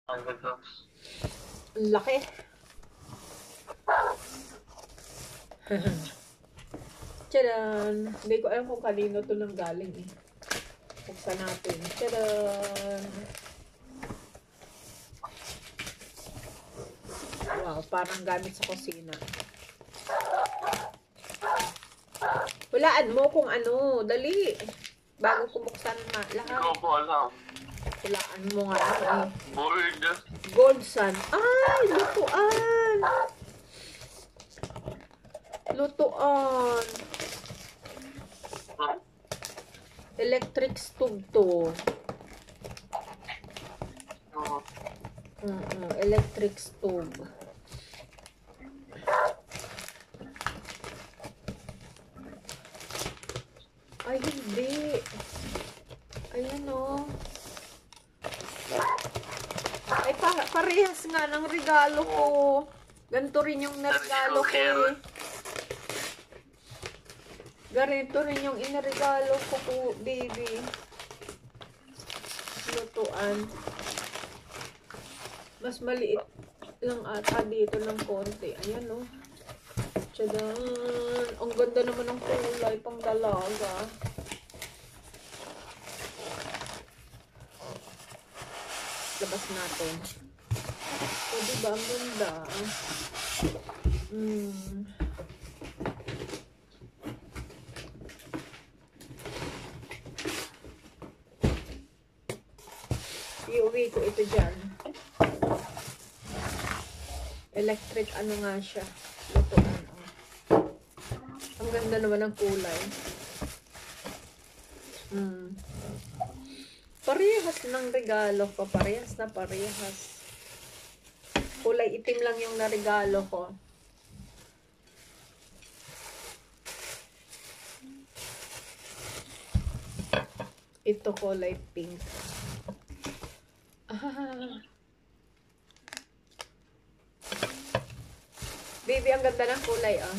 Ang ganda. Ang laki. Tcharan! Hindi ko alam kung kanino to nang galing eh. Buksan natin. Tcharan! Wow, parang gamit sa kusina. Hulaan mo kung ano. Dali. Bago ko buksan lahat. Hindi ko po alam. Hulaan mo nga eh. Bored. Gold Sun. Ay, lutuan. Lutuan. Electric stove to. Electric stove. Ay, hindi. Ayan o. Ay, parehas nga ng regalo ko. Ganito rin yung naregalo ko eh. Ganito rin yung inaregalo ko, baby. Lutuan. Mas maliit lang ata dito ng konti. Ayan o. Tchadan! Ang ganda naman ng kulay pang dalaga. Labas natin. O, diba? Ang ganda. Iuwi ko ito dyan. Electric ano nga siya. Lutuan. Ang ganda naman ng kulay. Parehas ng regalo ko. Parehas na parehas. Kulay itim lang yung naregalo ko. Ito kulay pink. Baby, ang ganda ng kulay, ah.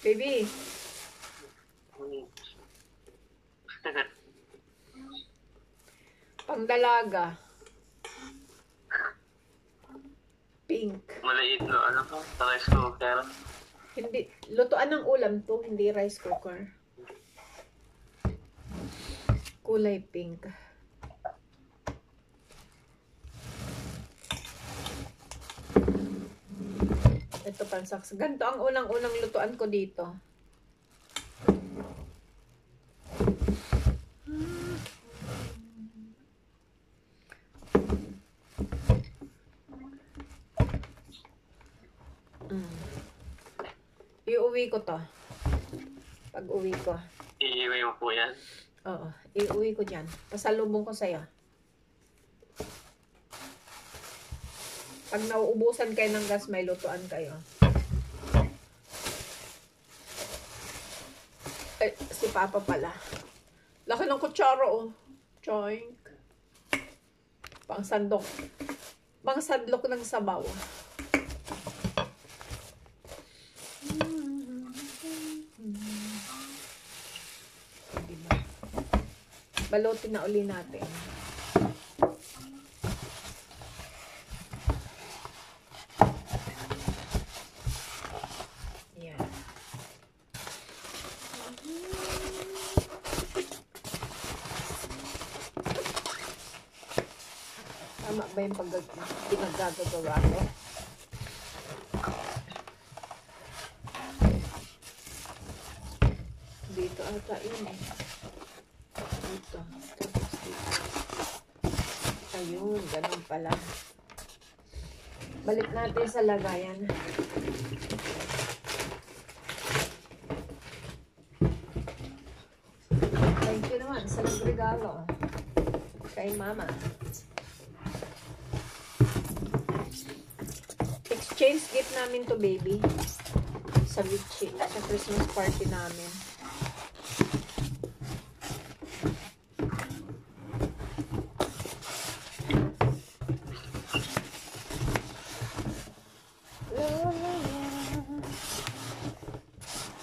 Baby. Pangdalaga. Pink. Maliit na ano po? Sa rice cooker. Hindi. Lutuan ng ulam to, hindi rice cooker. Kulay pink. Ito pansaks. Ganito ang unang-unang lutuan ko dito. Iuwi ko to. Pag uwi ko. Iiwi mo po yan? Oo. Iuwi ko dyan. Pasalubong ko sa'yo. Pag nauubusan kayo ng gas, may lutuan kayo. Ay, si Papa pala. Laki ng kutsara, oh. Choink. Pang sandok. Pang sandlok ng sabaw. Diba? Balutin na uli natin. Tama ba yung pinaggagawa ko? Dito ata yun eh. Dito. Tapos dito. Ayun, ganun pala. Balik natin sa lagayan. Thank you naman sa nagregalo kay Mama. Exchange gift namin to, baby. Sa Vichy. Sa Christmas party namin.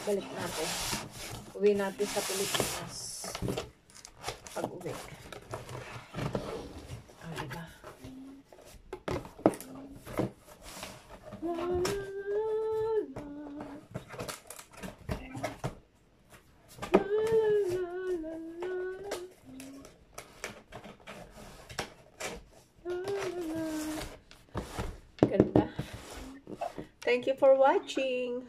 Balik natin. Uwi natin sa Pilipinas. Pag-uwi. Diba? Ganda. Thank you for watching.